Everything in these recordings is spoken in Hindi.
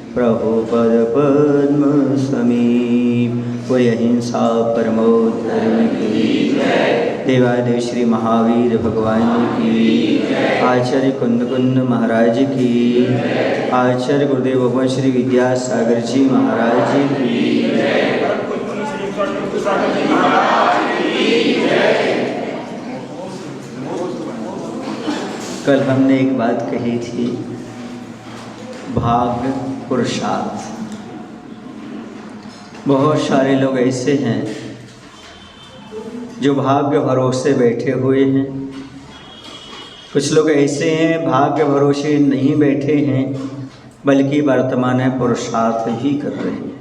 प्रभुपद पद्म समीप। कोई अहिंसा परमो धर्म की, देवादेव श्री महावीर भगवान की, आचार्य कुंद कुंद महाराज की, आचार्य गुरुदेव भगवान श्री विद्यासागर जी महाराज की। कल हमने एक बात कही थी, भाग्य पुरुषार्थ। बहुत सारे लोग ऐसे हैं जो भाग्य भरोसे बैठे हुए हैं, कुछ लोग ऐसे हैं भाग्य भरोसे नहीं बैठे हैं बल्कि वर्तमान में पुरुषार्थ ही कर रहे हैं।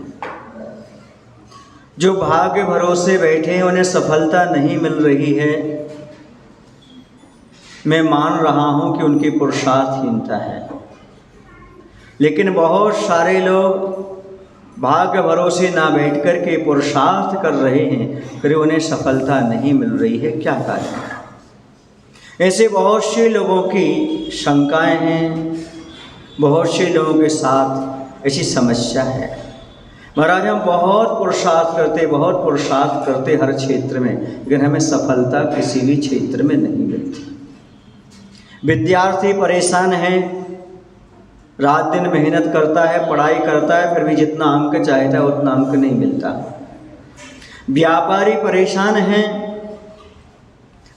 जो भाग्य भरोसे बैठे हैं उन्हें सफलता नहीं मिल रही है, मैं मान रहा हूं कि उनकी पुरुषार्थहीनता है। लेकिन बहुत सारे लोग भाग्य भरोसे ना बैठ कर के पुरुषार्थ कर रहे हैं, फिर उन्हें सफलता नहीं मिल रही है। क्या कारण? ऐसे बहुत से लोगों की शंकाएं हैं, बहुत से लोगों के साथ ऐसी समस्या है। महाराज हम बहुत पुरुषार्थ करते हर क्षेत्र में, लेकिन हमें सफलता किसी भी क्षेत्र में नहीं मिलती। विद्यार्थी परेशान है, रात दिन मेहनत करता है, पढ़ाई करता है, फिर भी जितना अंक चाहता है उतना अंक नहीं मिलता। व्यापारी परेशान है,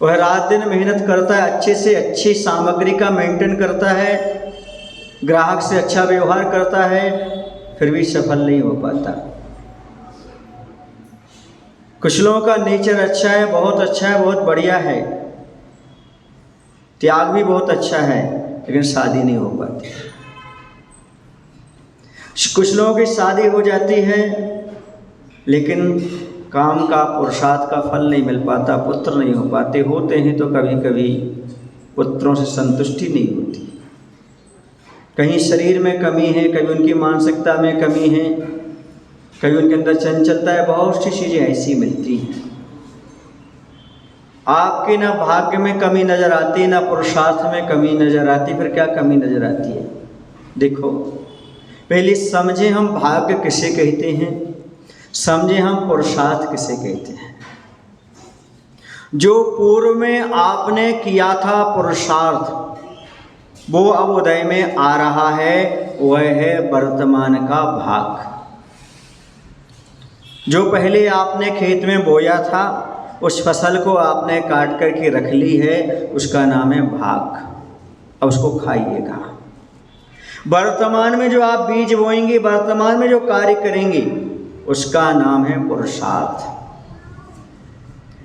वह रात दिन मेहनत करता है, अच्छे से अच्छी सामग्री का मेंटेन करता है, ग्राहक से अच्छा व्यवहार करता है, फिर भी सफल नहीं हो पाता। कुछ लोगों का नेचर अच्छा है, बहुत अच्छा है, बहुत बढ़िया है, त्याग भी बहुत अच्छा है, लेकिन शादी नहीं हो पाती। कुछ लोगों की शादी हो जाती है लेकिन काम का पुरुषार्थ का फल नहीं मिल पाता, पुत्र नहीं हो पाते, होते हैं तो कभी कभी पुत्रों से संतुष्टि नहीं होती। कहीं शरीर में कमी है, कभी उनकी मानसिकता में कमी है, कभी उनके अंदर चंचलता है, बहुत सी चीज़ें ऐसी मिलती हैं। आपके ना भाग्य में कमी नज़र आती, ना पुरुषार्थ में कमी नज़र आती, फिर क्या कमी नज़र आती है? देखो, पहले समझे हम भाग्य किसे कहते हैं, समझे हम पुरुषार्थ किसे कहते हैं। जो पूर्व में आपने किया था पुरुषार्थ, वो अब उदय में आ रहा है, वह है वर्तमान का भाग। जो पहले आपने खेत में बोया था, उस फसल को आपने काट कर के रख ली है, उसका नाम है भाग। अब उसको खाइएगा। वर्तमान में जो आप बीज बोएंगे, वर्तमान में जो कार्य करेंगे, उसका नाम है पुरुषार्थ।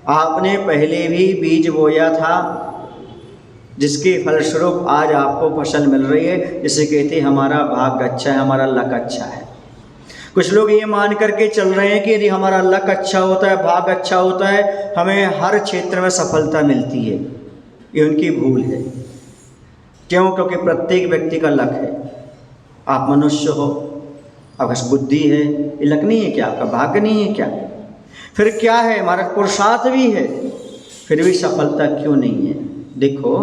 आपने पहले भी बीज बोया था, जिसके फलस्वरूप आज आपको फसल मिल रही है, जिसे कहते हैं हमारा भाग्य अच्छा है, हमारा लक अच्छा है। कुछ लोग ये मान करके चल रहे हैं कि यदि हमारा लक अच्छा होता है, भाग्य अच्छा होता है, हमें हर क्षेत्र में सफलता मिलती है। ये उनकी भूल है। क्यों? क्योंकि प्रत्येक व्यक्ति का लक है। आप मनुष्य हो, आपका बुद्धि है, ये लक नहीं है क्या? आपका भाग्य नहीं है क्या? फिर क्या है? हमारा पुरुषार्थ भी है, फिर भी सफलता क्यों नहीं है? देखो,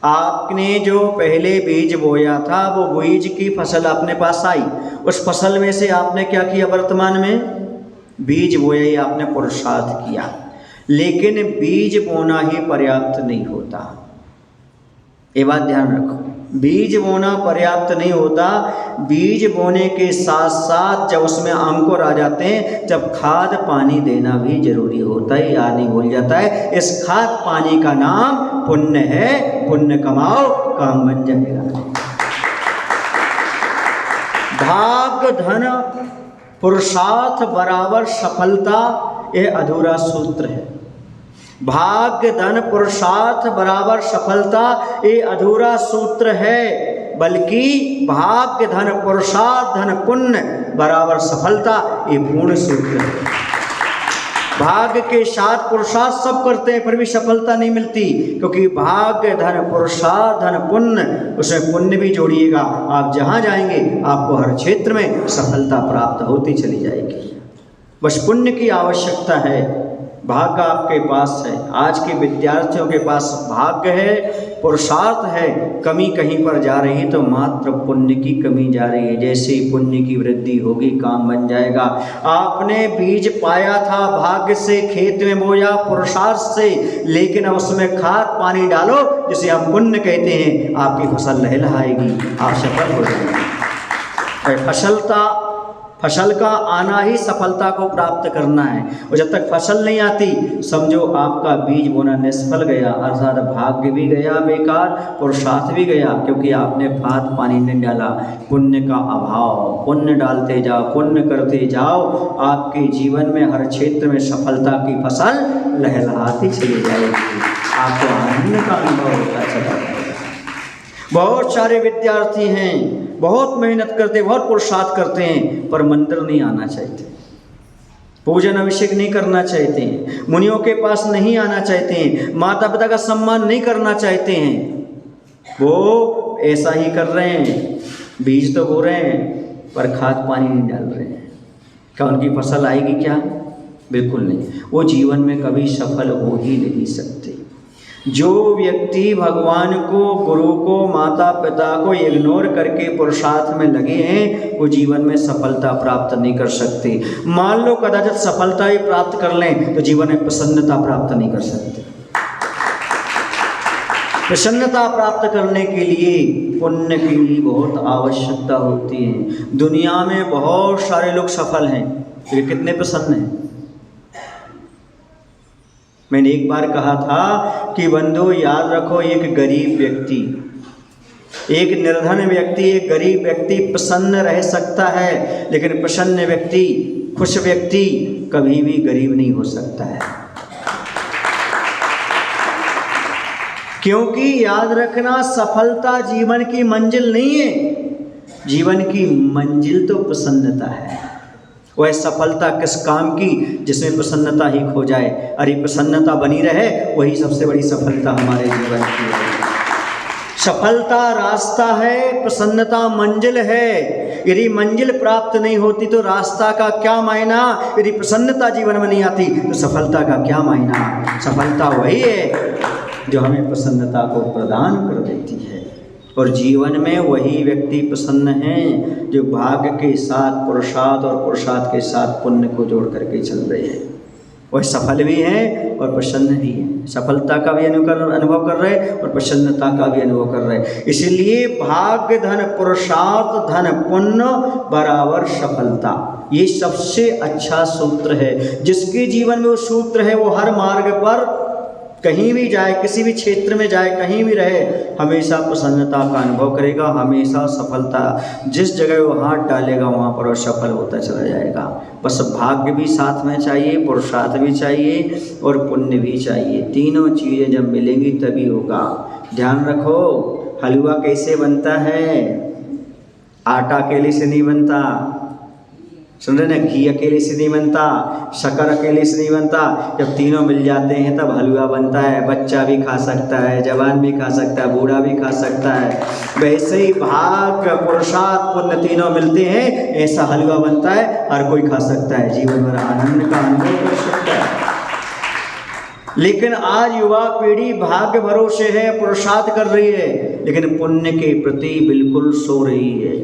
आपने जो पहले बीज बोया था, वो बीज की फसल अपने पास आई, उस फसल में से आपने क्या किया? वर्तमान में बीज बोया, ही आपने पुरुषार्थ किया। लेकिन बीज बोना ही पर्याप्त नहीं होता, ये बात ध्यान रखो। बीज बोना पर्याप्त नहीं होता, बीज बोने के साथ साथ जब उसमें अंकुर आ जाते हैं, जब खाद पानी देना भी जरूरी होता है। या नहीं भूल जाता है, इस खाद पानी का नाम पुण्य है। पुण्य कमाओ, काम बन जाएगा। भाग्य धन पुरुषार्थ बराबर सफलता, यह अधूरा सूत्र है। भाग्य धन पुरुषार्थ बराबर सफलता, ये अधूरा सूत्र है। बल्कि भाग्य धन पुरुषार्थ धन पुण्य बराबर सफलता, ये पूर्ण सूत्र है। भाग्य के साथ पुरुषार्थ सब करते हैं, फिर भी सफलता नहीं मिलती, क्योंकि भाग्य धन पुरुषार्थ धन पुण्य, उसमें पुण्य भी जोड़िएगा। आप जहाँ जाएंगे आपको हर क्षेत्र में सफलता प्राप्त होती चली जाएगी। बस पुण्य की आवश्यकता है। भाग्य आपके पास है। आज के विद्यार्थियों के पास भाग्य है, पुरुषार्थ है, कमी कहीं पर जा रही है तो मात्र पुण्य की कमी जा रही है। जैसे ही पुण्य की वृद्धि होगी काम बन जाएगा। आपने बीज पाया था, भाग्य से खेत में बोया पुरुषार्थ से, लेकिन अब उसमें खाद पानी डालो जिसे हम पुण्य कहते हैं, आपकी फसल लहलहाएगी, आप सफल हो जाएंगे। फसल का आना ही सफलता को प्राप्त करना है, और जब तक फसल नहीं आती समझो आपका बीज बोना निष्फल गया, अर्थात भाग्य भी गया बेकार, पुरुषार्थ भी गया, क्योंकि आपने खाद पानी नहीं डाला। पुण्य का अभाव, पुण्य डालते जाओ, पुण्य करते जाओ, आपके जीवन में हर क्षेत्र में सफलता की फसल लहलहाती चली जाएगी, आपको आनंद का अनुभव होता चला जाएगा। बहुत सारे विद्यार्थी हैं, बहुत मेहनत करते, बहुत पुरुषार्थ करते हैं, पर मंदिर नहीं आना चाहते, पूजन अभिषेक नहीं करना चाहते हैं, मुनियों के पास नहीं आना चाहते हैं, माता पिता का सम्मान नहीं करना चाहते हैं। वो ऐसा ही कर रहे हैं, बीज तो बो रहे हैं पर खाद पानी नहीं डाल रहे हैं। क्या उनकी फसल आएगी क्या? बिल्कुल नहीं, वो जीवन में कभी सफल हो ही नहीं सकते। जो व्यक्ति भगवान को, गुरु को, माता पिता को इग्नोर करके पुरुषार्थ में लगे हैं, वो जीवन में सफलता प्राप्त नहीं कर सकते। मान लो कदाचित सफलता ही प्राप्त कर लें तो जीवन में प्रसन्नता प्राप्त नहीं कर सकते। प्रसन्नता प्राप्त करने के लिए पुण्य की भी बहुत आवश्यकता होती है। दुनिया में बहुत सारे लोग सफल हैं, ये कितने प्रसन्न हैं? मैंने एक बार कहा था कि बंधु याद रखो, एक गरीब व्यक्ति, एक निर्धन व्यक्ति, एक गरीब व्यक्ति प्रसन्न रह सकता है, लेकिन प्रसन्न व्यक्ति, खुश व्यक्ति कभी भी गरीब नहीं हो सकता है। क्योंकि याद रखना, सफलता जीवन की मंजिल नहीं है, जीवन की मंजिल तो प्रसन्नता है। वह सफलता किस काम की जिसमें प्रसन्नता ही खो जाए? अरे प्रसन्नता बनी रहे, वही सबसे बड़ी सफलता हमारे जीवन की है। सफलता रास्ता है, प्रसन्नता मंजिल है। यदि मंजिल प्राप्त नहीं होती तो रास्ता का क्या मायना? यदि प्रसन्नता जीवन में नहीं आती तो सफलता का क्या मायना? सफलता वही है जो हमें प्रसन्नता को प्रदान कर देती है, और जीवन में वही व्यक्ति प्रसन्न है जो भाग्य के साथ पुरुषार्थ और पुरुषार्थ के साथ पुण्य को जोड़ करके चल रहे हैं। वह सफल भी हैं और प्रसन्न भी हैं, सफलता का भी अनुभव कर रहे हैं और प्रसन्नता का भी अनुभव कर रहे हैं। इसीलिए भाग्य धन पुरुषार्थ धन पुण्य बराबर सफलता, ये सबसे अच्छा सूत्र है। जिसके जीवन में वो सूत्र है, वो हर मार्ग पर कहीं भी जाए, किसी भी क्षेत्र में जाए, कहीं भी रहे, हमेशा प्रसन्नता का अनुभव करेगा, हमेशा सफलता, जिस जगह वो हाथ डालेगा वहाँ पर वो सफल होता चला जाएगा। बस भाग्य भी साथ में चाहिए, पुरुषार्थ भी चाहिए और पुण्य भी चाहिए। तीनों चीज़ें जब मिलेंगी तभी होगा। ध्यान रखो, हलवा कैसे बनता है? आटा अकेले से नहीं बनता, सुन रहे ना, घी अकेले से नहीं बनता, शक्कर अकेले से नहीं बनता, जब तीनों मिल जाते हैं तब हलवा बनता है। बच्चा भी खा सकता है, जवान भी खा सकता है, बूढ़ा भी खा सकता है। वैसे ही भाग्य पुरुषार्थ पुण्य तीनों मिलते हैं, ऐसा हलवा बनता है, हर कोई खा सकता है, जीवन भर आनंद का अनुभव कर सकता है। लेकिन आज युवा पीढ़ी भाग्य भरोसे है, पुरुषार्थ कर रही है, लेकिन पुण्य के प्रति बिल्कुल सो रही है।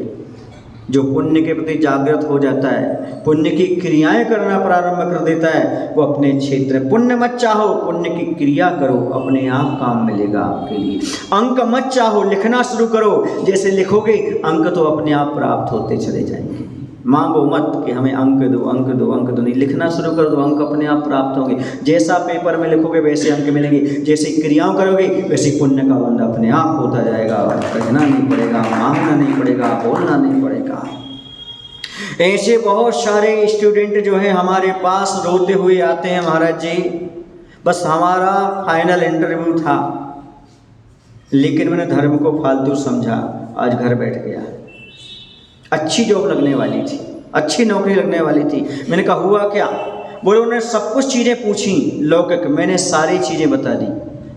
जो पुण्य के प्रति जागृत हो जाता है, पुण्य की क्रियाएं करना प्रारंभ कर देता है, वो अपने क्षेत्र, पुण्य मत चाहो, पुण्य की क्रिया करो, अपने आप काम मिलेगा आपके लिए। अंक मत चाहो, लिखना शुरू करो, जैसे लिखोगे अंक तो अपने आप प्राप्त होते चले जाएंगे। मांगो मत कि हमें अंक दो, अंक दो, अंक दो, नहीं, लिखना शुरू कर दो, अंक अपने आप प्राप्त होंगे। जैसा पेपर में लिखोगे वैसे अंक मिलेंगे, जैसे क्रियाओं करोगे वैसे पुण्य का बंध अपने आप होता जाएगा। कहना नहीं पड़ेगा, मांगना नहीं पड़ेगा, बोलना नहीं पड़ेगा। ऐसे बहुत सारे स्टूडेंट जो है हमारे पास रोते हुए आते हैं, महाराज जी बस हमारा फाइनल इंटरव्यू था, लेकिन मैंने धर्म को फालतू समझा, आज घर बैठ गया। अच्छी जॉब लगने वाली थी, अच्छी नौकरी लगने वाली थी। मैंने कहा हुआ क्या? बोले उन्होंने सब कुछ चीज़ें पूछी लौकिक, मैंने सारी चीज़ें बता दी,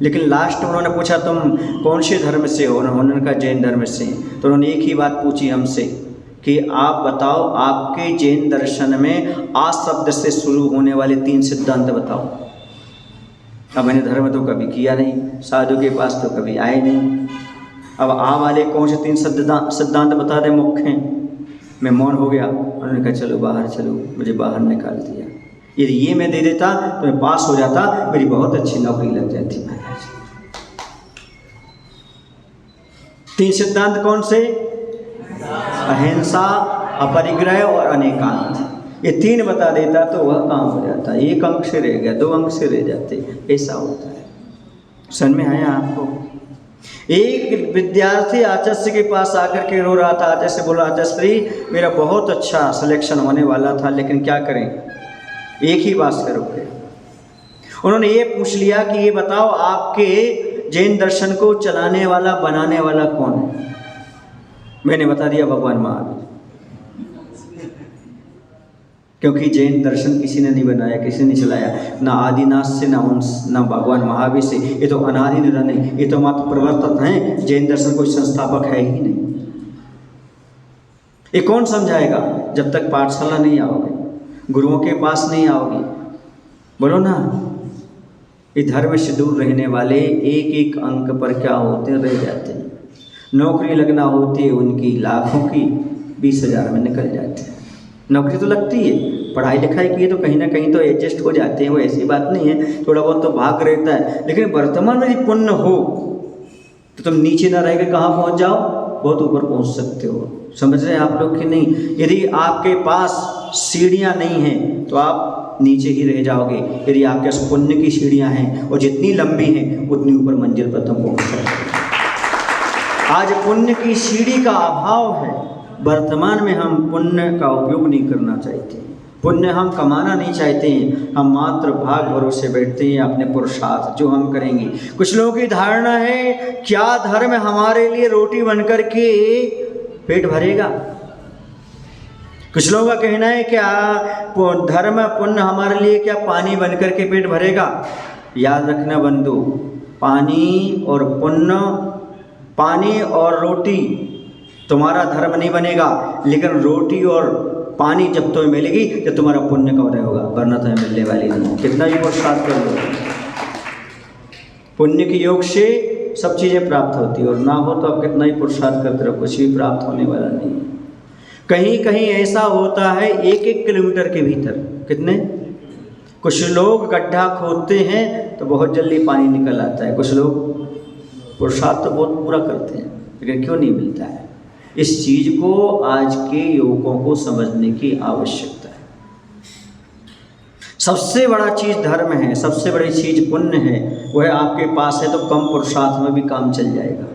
लेकिन लास्ट में उन्होंने पूछा तुम कौन से धर्म से हो? उन्होंने कहा जैन धर्म से। तो उन्होंने एक ही बात पूछी हमसे कि आप बताओ, आपके जैन दर्शन में आ शब्द से शुरू होने वाले 3 सिद्धांत बताओ। अब मैंने धर्म तो कभी किया नहीं, साधु के पास तो कभी आए नहीं। अब आ वाले कौन से 3 सिद्धांत बता दे मुख्य हैं। मैं मौन हो गया। उन्होंने कहा चलो बाहर चलो, मुझे बाहर निकाल दिया। यदि ये मैं दे देता तो मैं पास हो जाता, मेरी बहुत अच्छी नौकरी लग जाती महाराज। 3 सिद्धांत कौन से? अहिंसा, अपरिग्रह और अनेकांत। ये 3 बता देता तो वह काम हो जाता। 1 अंक से रह गया, 2 अंक से रह जाते, ऐसा होता है। समझ में आया आपको? एक विद्यार्थी आचार्य के पास आकर के रो रहा था। आचार्य से बोला, आचार्य मेरा बहुत अच्छा सिलेक्शन होने वाला था, लेकिन क्या करें, एक ही बात से रुक गए। उन्होंने ये पूछ लिया कि ये बताओ आपके जैन दर्शन को चलाने वाला, बनाने वाला कौन है? मैंने बता दिया भगवान महावीर। क्योंकि जैन दर्शन किसी ने नहीं बनाया, किसी ने चलाया, ना आदिनाथ से, ना भगवान महावीर से। ये तो अनादि निरंतर, ये तो मात्र प्रवर्तक हैं। जैन दर्शन कोई संस्थापक है ही नहीं। ये कौन समझाएगा? जब तक पाठशाला नहीं आओगे, गुरुओं के पास नहीं आओगे। बोलो ना, ये धर्म से दूर रहने वाले एक अंक पर क्या होते रह जाते हैं। नौकरी लगना होती है उनकी लाखों की, 20,000 में निकल जाते हैं। नौकरी तो लगती है, पढ़ाई लिखाई की है तो कहीं ना कहीं तो एडजस्ट हो जाते हैं, वो ऐसी बात नहीं है, थोड़ा बहुत तो भाग रहता है। लेकिन वर्तमान में यदि पुण्य हो तो तुम नीचे ना रह के कहाँ पहुँच जाओ, बहुत ऊपर पहुँच सकते हो। समझ रहे हैं आप लोग कि नहीं? यदि आपके पास सीढ़ियाँ नहीं हैं तो आप नीचे ही रह जाओगे। यदि आपके पास पुण्य की सीढ़ियाँ हैं और जितनी लंबी हैं उतनी ऊपर मंजिल पर तुम पहुँच सकते हो। आज पुण्य की सीढ़ी का अभाव है। वर्तमान में हम पुण्य का उपयोग नहीं करना चाहते, पुण्य हम कमाना नहीं चाहते हैं। हम मात्र भाग भरोसे बैठते हैं अपने पुरुषार्थ जो हम करेंगे। कुछ लोगों की धारणा है क्या धर्म हमारे लिए रोटी बनकर के पेट भरेगा। कुछ लोगों का कहना है क्या धर्म पुण्य हमारे लिए क्या पानी बनकर के पेट भरेगा। याद रखना बंधु, पानी और पुण्य, पानी और रोटी तुम्हारा धर्म नहीं बनेगा, लेकिन रोटी और पानी जब तुम्हें मिलेगी जब तुम्हारा पुण्य का उदय होगा, वरना तुम्हें मिलने वाली नहीं। कितना भी पुरुषार्थ कर लो, पुण्य के योग से सब चीज़ें प्राप्त होती है, और ना हो तो आप कितना ही पुरुषार्थ करते रहो, कुछ भी प्राप्त होने वाला नहीं। कहीं कहीं ऐसा होता है 1-1 किलोमीटर के भीतर कितने, कुछ लोग गड्ढा खोदते हैं तो बहुत जल्दी पानी निकल आता है। कुछ लोग पुरुषार्थ तो बहुत पूरा करते हैं, लेकिन क्यों नहीं मिलता है। इस चीज़ को आज के युवकों को समझने की आवश्यकता है। सबसे बड़ा चीज़ धर्म है, सबसे बड़ी चीज़ पुण्य है। वह आपके पास है तो कम पुरुषार्थ में भी काम चल जाएगा।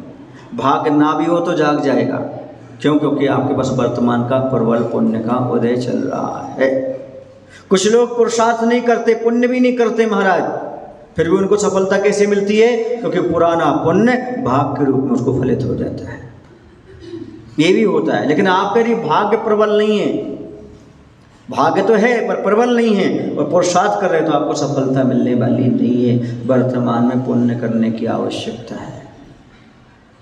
भाग ना भी हो तो जाग जाएगा। क्यों? क्योंकि आपके पास वर्तमान का प्रबल पुण्य का उदय चल रहा है। कुछ लोग पुरुषार्थ नहीं करते, पुण्य भी नहीं करते महाराज, फिर भी उनको सफलता कैसे मिलती है? क्योंकि पुराना पुण्य भाग के रूप में उसको फलित हो जाता है। ये भी होता है। लेकिन आपका यदि भाग्य प्रबल नहीं है, भाग्य तो है पर प्रबल नहीं है, और पुरुषार्थ कर रहे तो आपको सफलता मिलने वाली नहीं है। वर्तमान में पुण्य करने की आवश्यकता है।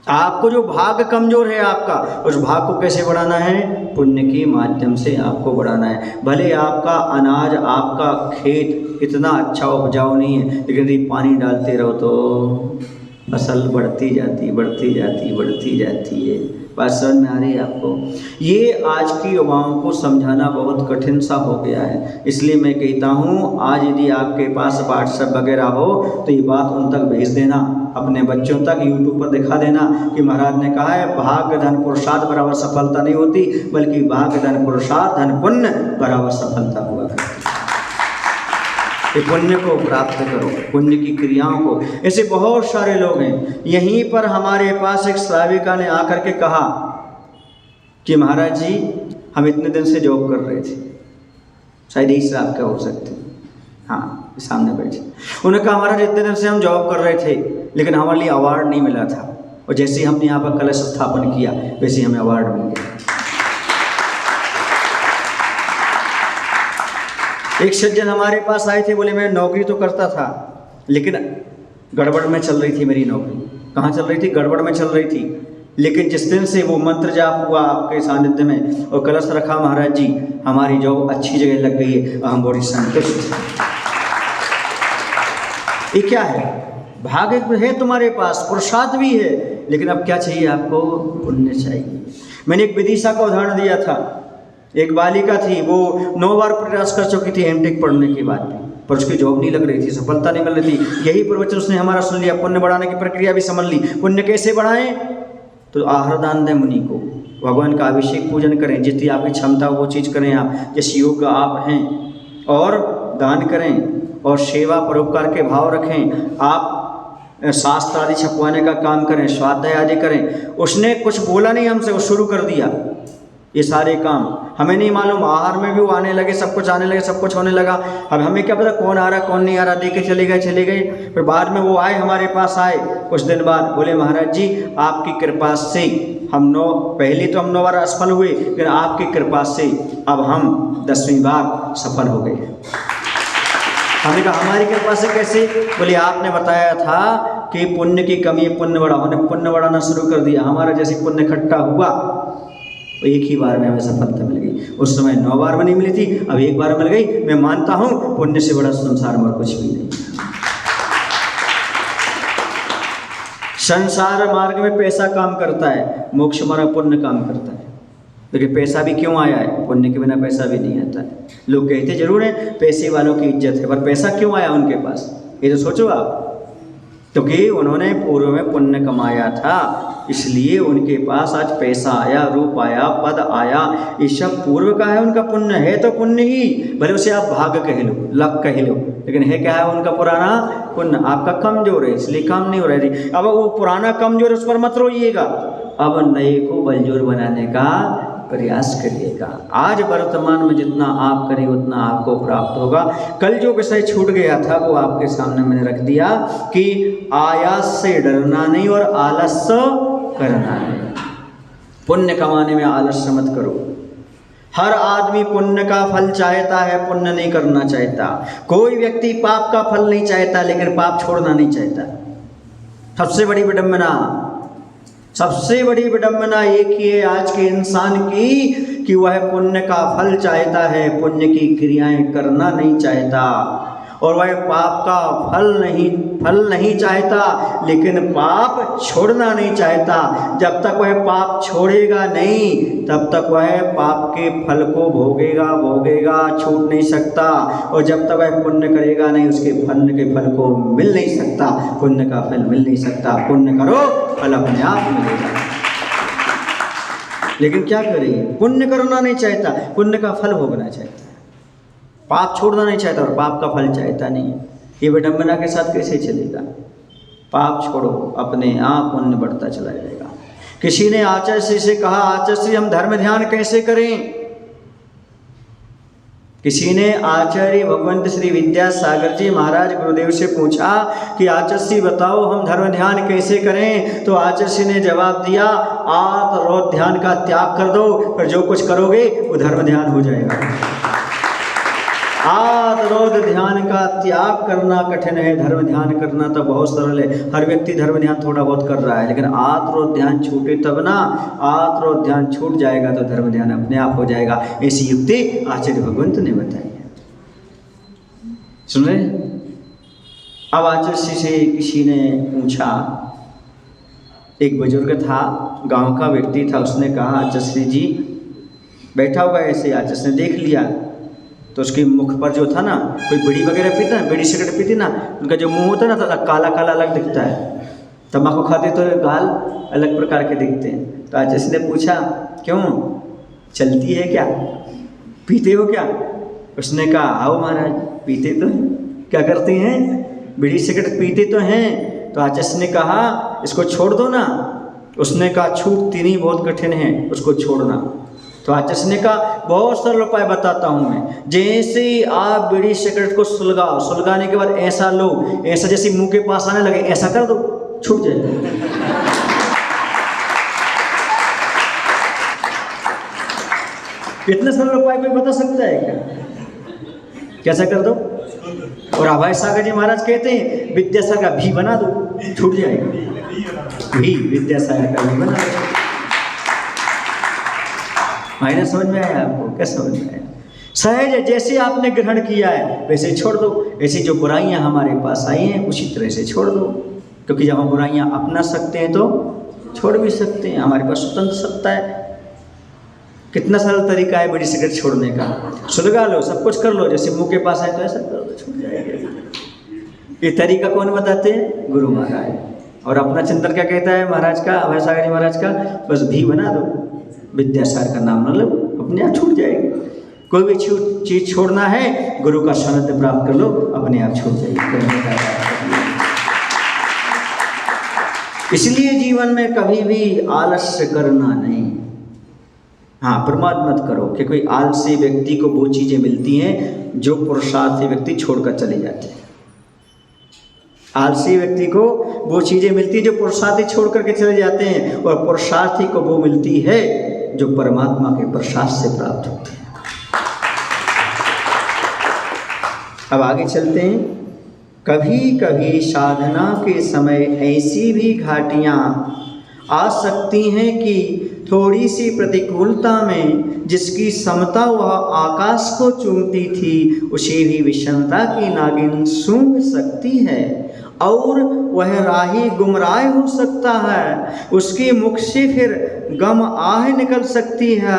आपको जो भाग्य कमजोर है आपका, उस भाग को कैसे बढ़ाना है? पुण्य के माध्यम से आपको बढ़ाना है। भले आपका अनाज, आपका खेत इतना अच्छा उपजाऊ नहीं है, लेकिन यदि पानी डालते रहो तो फसल बढ़ती जाती है। बात समझ में आ रही है आपको? ये आज की युवाओं को समझाना बहुत कठिन सा हो गया है। इसलिए मैं कहता हूँ आज यदि आपके पास व्हाट्सएप वगैरह हो तो ये बात उन तक भेज देना, अपने बच्चों तक यूट्यूब पर दिखा देना कि महाराज ने कहा है भाग्य धन पुरुषार्थ बराबर सफलता नहीं होती, बल्कि भाग्य धन पुरुषार्थ धन पुण्य बराबर सफलता हुआ करती है। पुण्य को प्राप्त करो, पुण्य की क्रियाओं को। ऐसे बहुत सारे लोग हैं। यहीं पर हमारे पास एक श्राविका ने आकर के कहा कि महाराज जी हम इतने दिन से जॉब कर रहे थे, शायद यही श्राविका हो सकती, हाँ सामने बैठे। उन्होंने कहा महाराज इतने दिन से हम जॉब कर रहे थे, लेकिन हमारे लिए अवार्ड नहीं मिला था, और जैसे ही हमने यहाँ पर कलश स्थापन किया वैसे ही हमें अवार्ड मिल गया। एक सज्जन हमारे पास आए थे, बोले मैं नौकरी तो करता था लेकिन गड़बड़ में चल रही थी मेरी नौकरी। कहाँ चल रही थी? गड़बड़ में चल रही थी। लेकिन जिस दिन से वो मंत्र जाप हुआ आपके सानिध्य में और कलश रखा महाराज जी, हमारी जॉब अच्छी जगह लग गई है और हम बड़ी संतुष्ट। ये क्या है? भाग्य है तुम्हारे पास, पुरुषार्थ भी है, लेकिन अब क्या चाहिए आपको? पुण्य चाहिए। मैंने एक विदिशा का उदाहरण दिया था। एक बालिका थी, वो 9 बार प्रयास कर चुकी थी एमटेक पढ़ने के बाद भी, पर उसकी जॉब नहीं लग रही थी, सफलता नहीं मिल रही थी। यही प्रवचन उसने हमारा सुन लिया, पुण्य बढ़ाने की प्रक्रिया भी समझ ली। पुण्य कैसे बढ़ाएं? तो आहार दान दें मुनि को, भगवान का अभिषेक पूजन करें, जितनी आपकी क्षमता वो चीज़ करें आप, जिस योग्य आप हैं, और दान करें, और सेवा परोपकार के भाव रखें। आप शास्त्र आदि छपवाने का काम करें, स्वाध्याय आदि करें। उसने कुछ बोला नहीं हमसे, वो शुरू कर दिया ये सारे काम। हमें नहीं मालूम, आहार में भी वो आने लगे, सब कुछ आने लगे, सब कुछ होने लगा। अब हमें क्या पता कौन आ रहा कौन नहीं आ रहा, दे के चले गए। फिर बाद में वो आए, हमारे पास आए कुछ दिन बाद, बोले महाराज जी आपकी कृपा से हम पहले तो हम 9 बार असफल हुए, फिर आपकी कृपा से अब हम 10वीं बार सफल हो गए। हमने कहा हमारी कृपा से कैसे? बोले आपने बताया था कि पुण्य की कमी है, पुण्य बढ़ाओ। हमने पुण्य बढ़ाना शुरू कर दिया, हमारा जैसे पुण्य इकट्ठा हुआ, तो एक ही बार में हमें सफलता मिल गई। उस समय 9 बार में नहीं मिली थी, अब 1 बार मिल गई। मैं मानता हूँ पुण्य से बड़ा संसार में कुछ भी नहीं। संसार मार्ग में पैसा काम करता है, मोक्ष मार्ग पुण्य काम करता है। लेकिन पैसा भी क्यों आया है? पुण्य के बिना पैसा भी नहीं आता है। लोग कहते जरूर हैं पैसे वालों की इज्जत है, पर पैसा क्यों आया उनके पास? ये तो सोचो आप, क्योंकि उन्होंने पूर्व में पुण्य कमाया था, इसलिए उनके पास आज पैसा आया, रूप आया, पद आया। ये सब पूर्व का है, उनका पुण्य है। तो पुण्य ही, भले उसे आप भाग्य कह लो, लक कह लो, लेकिन है क्या है? उनका पुराना पुण्य। आपका कमजोर है, इसलिए काम नहीं हो रहा है। अब वो पुराना कमजोर, उस पर मत रोइएगा, अब नए को बलजोर बनाने का प्रयास करिएगा। आज वर्तमान में जितना आप करें उतना आपको प्राप्त होगा। कल जो विषय छूट गया था वो आपके सामने मैंने रख दिया कि आयास से डरना नहीं और आलस्य करना नहीं। पुण्य कमाने में आलस्य मत करो। हर आदमी पुण्य का फल चाहता है, पुण्य नहीं करना चाहता। कोई व्यक्ति पाप का फल नहीं चाहता, लेकिन पाप छोड़ना नहीं चाहता। सबसे बड़ी विडंबना, सबसे बड़ी विडंबना एक ही है आज के इंसान की, कि वह पुण्य का फल चाहता है, पुण्य की क्रियाएं करना नहीं चाहता। और वह पाप का फल नहीं चाहता, लेकिन पाप छोड़ना नहीं चाहता। जब तक वह पाप छोड़ेगा नहीं, तब तक वह पाप के फल को भोगेगा, छूट नहीं सकता। और जब तक वह पुण्य करेगा नहीं, उसके पुण्य के फल को मिल नहीं सकता, पुण्य का फल मिल नहीं सकता। पुण्य करो, फल अपने आप मिलेगा। लेकिन क्या करें? पुण्य करना नहीं चाहता, पुण्य का फल भोगना चाहता है, पाप छोड़ना नहीं चाहता और पाप का फल चाहता नहीं है। ये विडंबना के साथ कैसे चलेगा? पाप छोड़ो, अपने आप पुण्य बढ़ता चला जाएगा। किसी ने आचार्य से कहा, आचार्य हम धर्म ध्यान कैसे करें? किसी ने आचार्य भगवंत श्री विद्यासागर जी महाराज गुरुदेव से पूछा कि आचार्य बताओ हम धर्म ध्यान कैसे करें? तो आचार्य ने जवाब दिया, आत रोध ध्यान का त्याग कर दो, फिर जो कुछ करोगे वो धर्म ध्यान हो जाएगा। आद रोध ध्यान का त्याग करना कठिन है, धर्म ध्यान करना तो बहुत सरल है। हर व्यक्ति धर्म ध्यान थोड़ा बहुत कर रहा है, लेकिन आद रोध ध्यान छूटे तब ना। आद रोध ध्यान छूट जाएगा तो धर्म ध्यान अपने आप हो जाएगा। ऐसी युक्ति आचार्य भगवंत ने बताई है। सुन रहे? अब आचार्य से किसी ने पूछा, एक बुजुर्ग था, गांव का व्यक्ति था, उसने कहा आचार्य जी बैठा हुआ ऐसे, आचार्य ने देख लिया तो उसके मुख पर जो था ना, कोई बीड़ी वगैरह पीता ना, बीड़ी सिगरेट पीती ना, उनका जो मुंह होता ना तो काला काला अलग दिखता है। तम्बाकू खाते तो गाल अलग प्रकार के दिखते हैं। तो आज ने पूछा क्यों, चलती है क्या, पीते हो क्या? उसने कहा आओ महाराज पीते तो हैं। क्या करते हैं? बीड़ी सिगरेट पीते तो हैं। तो आचार्य ने कहा इसको छोड़ दो ना। उसने कहा छूटती नहीं, बहुत कठिन है उसको छोड़ना। तो आचार्य ने कहा बहुत सरल उपाय बताता हूँ मैं। जैसे आप बीड़ी सिगरेट को सुलगाओ, सुलगाने के बाद ऐसा लो, ऐसा जैसे मुंह के पास आने लगे ऐसा कर दो, छूट जाएगा। इतना सरल उपाय कोई बता सकता है क्या? कैसा कर दो? और अभय सागर जी महाराज कहते हैं विद्यासागर का भी बना दो, छूट जाएगा। भी विद्यासागर का भी बना दो। मायने समझ में आया आपको? क्या समझ में आया? सहज जैसे आपने ग्रहण किया है वैसे छोड़ दो। ऐसी जो बुराइयां हमारे पास आई हैं उसी तरह से छोड़ दो, क्योंकि जब हम बुराइयां अपना सकते हैं तो छोड़ भी सकते हैं। हमारे पास स्वतंत्र सत्ता है। कितना सरल तरीका है बीड़ी सिगरेट छोड़ने का। सुलगा लो, सब कुछ कर लो, जैसे मुंह के पास आए तो ऐसा करो तो छूट जाएगा। ये तरीका कौन बताते हैं? गुरु महाराज। और अपना चिंतन क्या कहता है महाराज का, अभय सागर जी महाराज का? बस भी बना दो, विद्यासागर का नाम न लो, अपने आप छूट जाएगी। कोई भी चीज छोड़ना है गुरु का सानिध्य प्राप्त कर लो, अपने आप छूट जाएगी। इसलिए जीवन में कभी भी आलस्य करना नहीं। हाँ, प्रमाद मत करो कि कोई आलसी व्यक्ति को वो चीजें मिलती हैं जो पुरुषार्थी व्यक्ति छोड़कर चले जाते हैं। आलसी व्यक्ति को वो चीजें मिलती है जो पुरुषार्थी छोड़ करके चले जाते हैं, और पुरुषार्थी को वो मिलती है जो परमात्मा के प्रसाद से प्राप्त होती है। अब आगे चलते हैं। कभी कभी साधना के समय ऐसी भी घाटियां आ सकती हैं कि थोड़ी सी प्रतिकूलता में जिसकी समता वह आकाश को चूमती थी उसे भी विषमता की नागिन सूंघ सकती है, और वह राही गुमराह हो सकता है। उसके मुख से फिर गम आह निकल सकती है।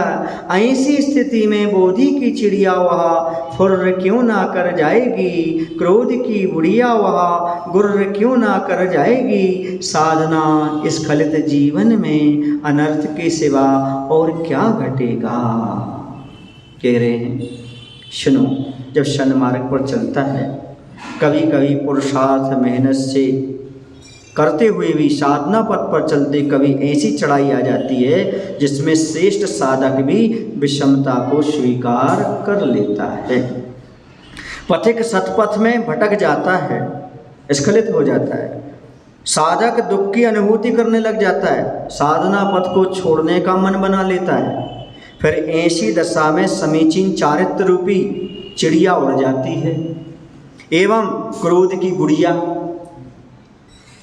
ऐसी स्थिति में बोधि की चिड़िया वह फुर्र क्यों ना कर जाएगी, क्रोध की बुढ़िया वह गुर्र क्यों ना कर जाएगी। साधना स्खलित जीवन में अनर्थ के सिवा और क्या घटेगा। कह रहे हैं सुनो, जब सन्मार्ग पर चलता है कभी कभी पुरुषार्थ मेहनत से करते हुए भी साधना पथ पर चलते कभी ऐसी चढ़ाई आ जाती है जिसमें श्रेष्ठ साधक भी विषमता को स्वीकार कर लेता है। पथिक सतपथ में भटक जाता है, स्खलित हो जाता है। साधक दुख की अनुभूति करने लग जाता है, साधना पथ को छोड़ने का मन बना लेता है। फिर ऐसी दशा में समीचीन चारित्र रूपी चिड़िया उड़ जाती है एवं क्रोध की गुड़िया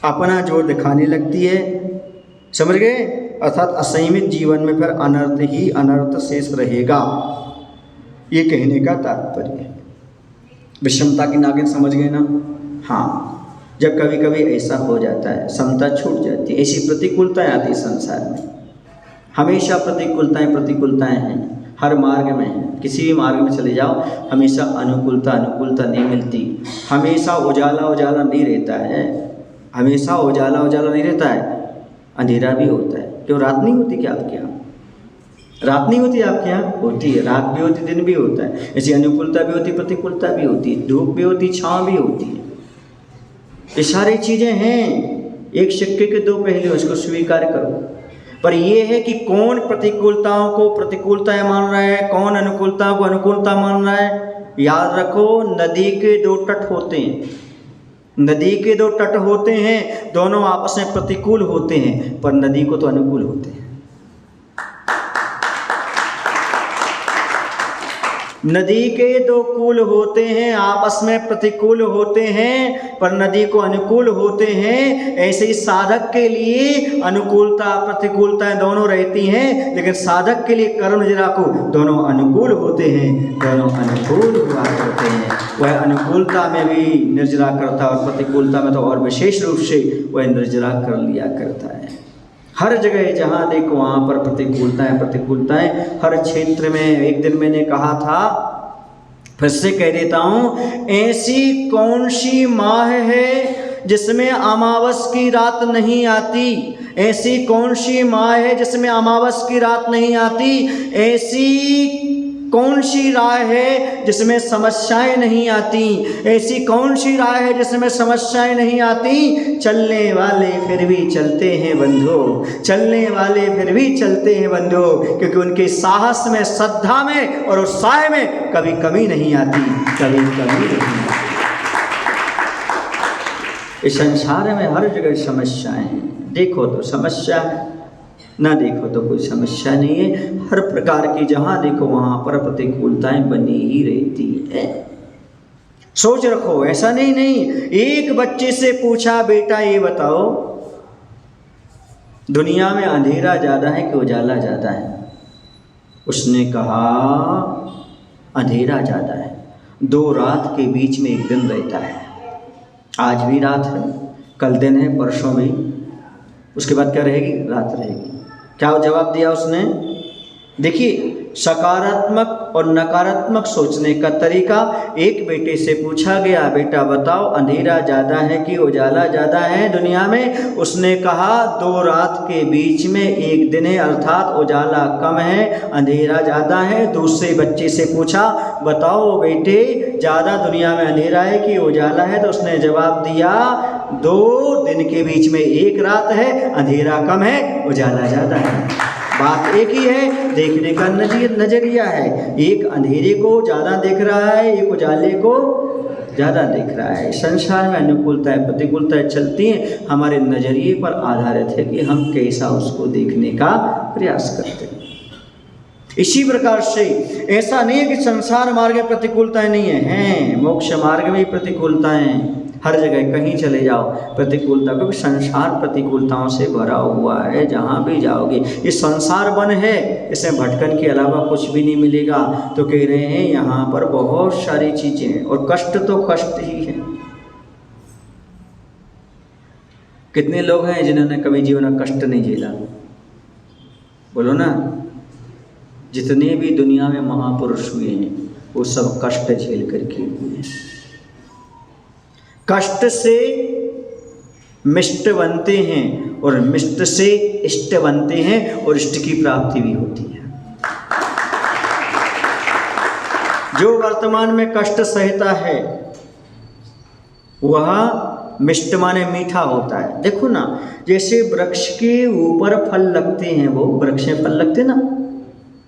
अपना जोर दिखाने लगती है। समझ गए? अर्थात असंयमित जीवन में फिर अनर्थ ही अनर्थ शेष रहेगा, ये कहने का तात्पर्य है। विषमता की नागिन समझ गए ना? हाँ, जब कभी कभी ऐसा हो जाता है, समता छूट जाती है, ऐसी प्रतिकूलताएं आती संसार में। हमेशा प्रतिकूलताएं हैं, हर मार्ग में है। किसी भी मार्ग में चले जाओ हमेशा अनुकूलता नहीं मिलती। हमेशा उजाला नहीं रहता है, हमेशा उजाला नहीं रहता है, अंधेरा भी होता है। क्यों? रात नहीं होती क्या आपके यहाँ? रात नहीं होती आपके यहाँ? होती है, रात भी होती, दिन भी होता है। ऐसी अनुकूलता भी होती, प्रतिकूलता भी होती, धूप भी होती, छाँव भी होती है। ये सारी चीज़ें हैं, एक सिक्के के दो पहलू, इसको स्वीकार करो। पर ये है कि कौन प्रतिकूलताओं को प्रतिकूलताएं मान रहा है, कौन अनुकूलताओं को अनुकूलता मान रहा है। याद रखो, नदी के दो तट होते हैं, नदी के दो तट होते हैं, दोनों आपस में प्रतिकूल होते हैं पर नदी को तो अनुकूल होते हैं। नदी के दो कूल होते हैं, आपस में प्रतिकूल होते हैं पर नदी को अनुकूल होते हैं। ऐसे ही साधक के लिए अनुकूलता प्रतिकूलताएं दोनों रहती हैं, लेकिन साधक के लिए कर्म जरा को दोनों अनुकूल होते हैं, दोनों अनुकूल हुआ करते हैं। वह अनुकूलता में भी निर्जरा करता और प्रतिकूलता में तो और विशेष रूप से वह निर्जरा कर लिया करता है। हर जगह जहाँ देखो वहाँ पर प्रतिकूलताएं हर क्षेत्र में। एक दिन मैंने कहा था, फिर से कह देता हूँ, ऐसी कौन सी माह है जिसमें अमावस की रात नहीं आती? ऐसी कौन सी माह है जिसमें अमावस की रात नहीं आती? ऐसी कौन सी राह है जिसमें समस्याएं नहीं आती? ऐसी कौन सी राह है जिसमें समस्याएं नहीं आती? चलने वाले फिर भी चलते हैं बंधु, चलने वाले फिर भी चलते हैं बंधु, क्योंकि उनके साहस में, श्रद्धा में और उत्साह में कभी कमी नहीं आती, कभी कमी नहीं आती। इस संसार में हर जगह समस्याएं हैं, देखो तो समस्या है, ना देखो तो कोई समस्या नहीं है। हर प्रकार की जहाँ देखो वहाँ पर प्रतिकूलताएं बनी ही रहती है। सोच रखो, ऐसा नहीं। एक बच्चे से पूछा, बेटा ये बताओ दुनिया में अंधेरा ज़्यादा है कि उजाला ज़्यादा है? उसने कहा अंधेरा ज़्यादा है। 2 रात के बीच में एक दिन रहता है। आज भी रात है, कल दिन है, परसों भी, उसके बाद क्या रहेगी? रात रहेगी। क्या जवाब दिया उसने? देखिए, सकारात्मक और नकारात्मक सोचने का तरीका। एक बेटे से पूछा गया, बेटा बताओ अंधेरा ज़्यादा है कि उजाला ज़्यादा है दुनिया में? उसने कहा 2 रात के बीच में एक दिन है, अर्थात उजाला कम है, अंधेरा ज़्यादा है। दूसरे बच्चे से पूछा, बताओ बेटे ज़्यादा दुनिया में अंधेरा है कि उजाला है? तो उसने जवाब दिया 2 दिन के बीच में एक रात है, अंधेरा कम है, उजाला ज़्यादा है। बात एक ही है, देखने का नजरिया है। एक अंधेरे को ज़्यादा देख रहा है, एक उजाले को ज़्यादा देख रहा है। संसार में अनुकूलताएं प्रतिकूलताएं चलती हैं, हमारे नज़रिए पर आधारित है कि हम कैसा उसको देखने का प्रयास करते हैं। इसी प्रकार से ऐसा नहीं है कि संसार मार्ग में प्रतिकूलताएं नहीं है, मोक्ष मार्ग में प्रतिकूलताएं हर जगह, कहीं चले जाओ प्रतिकूलता, क्योंकि संसार प्रतिकूलताओं से भरा हुआ है। जहाँ भी जाओगे ये संसार वन है, इसमें भटकन के अलावा कुछ भी नहीं मिलेगा। तो कह रहे हैं यहाँ पर बहुत सारी चीज़ें हैं और कष्ट तो कष्ट ही है। कितने लोग हैं जिन्होंने कभी जीवन में कष्ट नहीं झेला? बोलो ना। जितने भी दुनिया में महापुरुष हुए हैं वो सब कष्ट झेल करके हुए हैं। कष्ट से मिष्ट बनते हैं और मिष्ट से इष्ट बनते हैं और इष्ट की प्राप्ति भी होती है। जो वर्तमान में कष्ट सहता है वह मिष्ट माने मीठा होता है। देखो ना, जैसे वृक्ष के ऊपर फल लगते हैं, वो वृक्ष में फल लगते ना,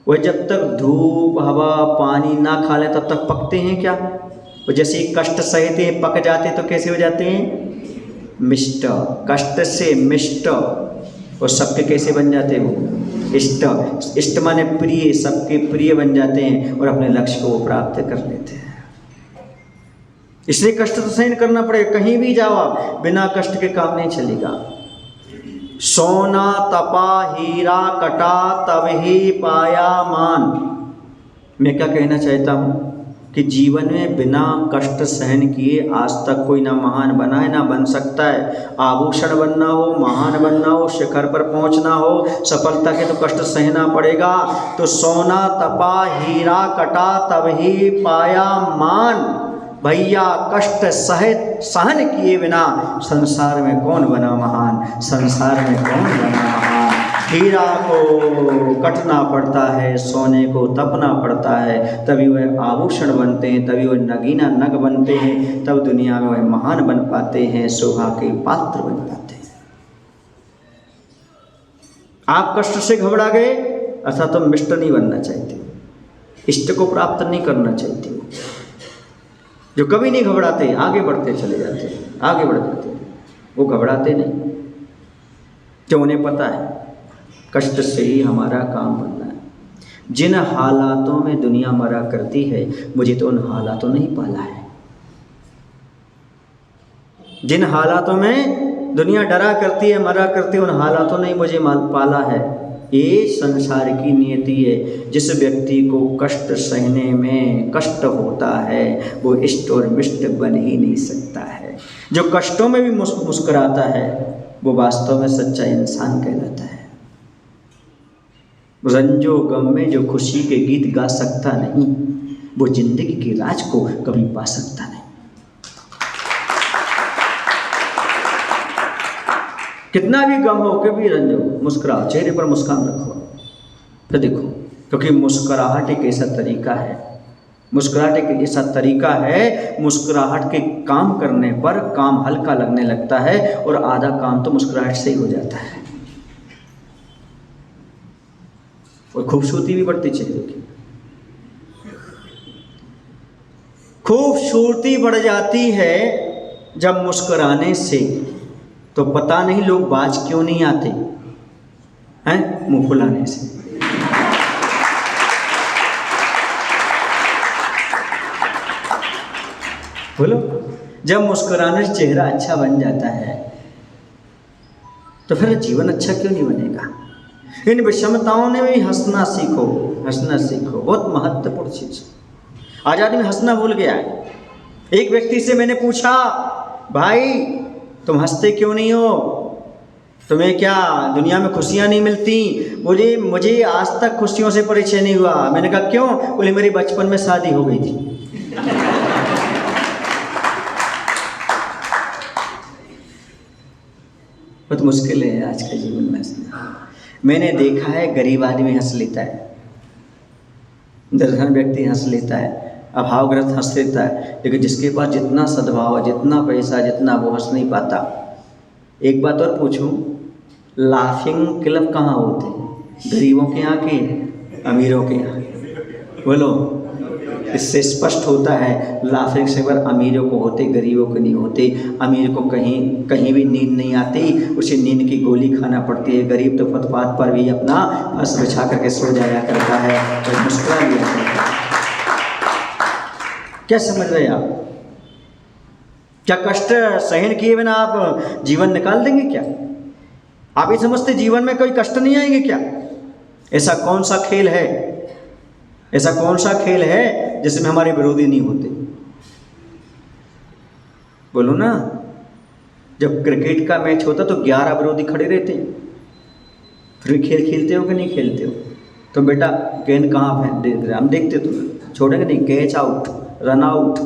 वह जब तक धूप हवा पानी ना खा ले तब तक पकते हैं क्या? और जैसे कष्ट सहते हैं पक जाते तो कैसे हो जाते हैं? मिष्ट। कष्ट से मिष्ट और सबके कैसे बन जाते हैं? वो इष्ट। इष्ट माने प्रिय, सबके प्रिय बन जाते हैं और अपने लक्ष्य को वो प्राप्त कर लेते हैं। इसलिए कष्ट तो सहन करना पड़ेगा। कहीं भी जाओ आप, बिना कष्ट के काम नहीं चलेगा। सोना तपा हीरा कटा तब ही पाया मान। मैं क्या कहना चाहता हूँ कि जीवन में बिना कष्ट सहन किए आज तक कोई ना महान बना है ना बन सकता है। आभूषण बनना हो, महान बनना हो, शिखर पर पहुंचना हो, सफलता के तो कष्ट सहना पड़ेगा। तो सोना तपा हीरा कटा तब ही पाया मान। भैया कष्ट सहन किए बिना संसार में कौन बना महान? संसार में कौन बना महान? हीरा को कटना पड़ता है, सोने को तपना पड़ता है, तभी वह आभूषण बनते हैं, तभी वह नगीना नग बनते हैं, तब दुनिया में वह महान बन पाते हैं, शोभा के पात्र बन पाते हैं। आप कष्ट से घबरा गए अर्थात तो मिष्ट नहीं बनना चाहते, इष्ट को प्राप्त नहीं करना चाहते। जो कभी नहीं घबराते आगे बढ़ते चले जाते हैं, आगे बढ़ जाते हैं, वो घबराते नहीं, जो उन्हें पता है कष्ट से ही हमारा काम बनना है। जिन हालातों में दुनिया मरा करती है, मुझे तो उन हालातों ने ही पाला है। जिन हालातों में दुनिया डरा करती है, मरा करती है, उन हालातों ने ही मुझे पाला है। ये संसार की नियति है। जिस व्यक्ति को कष्ट सहने में कष्ट होता है वो इष्ट और मिष्ट बन ही नहीं सकता है। जो कष्टों में भी मुस्कुराता है वो वास्तव में सच्चा इंसान कहलाता है। रंजो गम में जो खुशी के गीत गा सकता नहीं, वो जिंदगी के राज को कभी पा सकता नहीं। कितना भी गम हो, कभी रंजो, मुस्कुराओ, चेहरे पर मुस्कान रखो, फिर देखो, क्योंकि मुस्कुराहट एक ऐसा तरीका है, मुस्कुराहट एक ऐसा तरीका है, मुस्कुराहट के काम करने पर काम हल्का लगने लगता है और आधा काम तो मुस्कुराहट से ही हो जाता है और खूबसूरती भी बढ़ती चेहरे की। खूबसूरती बढ़ जाती है जब मुस्कुराने से, तो पता नहीं लोग बाज क्यों नहीं आते हैं, मुंह फुलाने से। बोलो, जब मुस्कुराने से चेहरा अच्छा बन जाता है तो फिर जीवन अच्छा क्यों नहीं बनेगा। इन विषमताओं ने भी हंसना सीखो, हंसना सीखो, बहुत महत्वपूर्ण चीज। आज आदमी हंसना भूल गया है। एक व्यक्ति से मैंने पूछा, भाई तुम हंसते क्यों नहीं हो, तुम्हें क्या दुनिया में खुशियाँ नहीं मिलती? बोले मुझे आज तक खुशियों से परिचय नहीं हुआ। मैंने कहा क्यों? बोले मेरी बचपन में शादी हो गई थी। बहुत मुश्किल है आज के जीवन में हंसना। मैंने देखा है गरीब आदमी हंस लेता है, निर्धन व्यक्ति हंस लेता है, अभावग्रस्त हंस लेता है, लेकिन जिसके पास जितना सद्भाव है, जितना पैसा, जितना, वो हंस नहीं पाता। एक बात और पूछूं, लाफिंग क्लब कहाँ होते हैं? गरीबों के यहाँ के अमीरों के यहाँ? बोलो। इससे स्पष्ट होता है लाफिंग सेवर अमीरों को होते, गरीबों को नहीं होते। अमीर को कहीं भी नींद नहीं आती, उसे नींद की गोली खाना पड़ती है। गरीब तो फुटपाथ पर भी अपना फर्श बिछा करके सो जाया करता है, तो मुस्कुरा लिया करता है। क्या समझ रहे आप? क्या कष्ट सहन किए बिना आप जीवन निकाल देंगे क्या? आप ये समझते जीवन में कोई कष्ट नहीं आएंगे क्या? ऐसा कौन सा खेल है, ऐसा कौन सा खेल है जिसमें हमारे विरोधी नहीं होते? बोलो ना। जब क्रिकेट का मैच होता तो 11 विरोधी खड़े रहते हैं, फिर खेल खेलते हो कि नहीं खेलते हो? तो बेटा गेंद कहाँ फेंक दे रहे, हम देखते तो छोड़ेंगे नहीं। कैच आउट, रन आउट,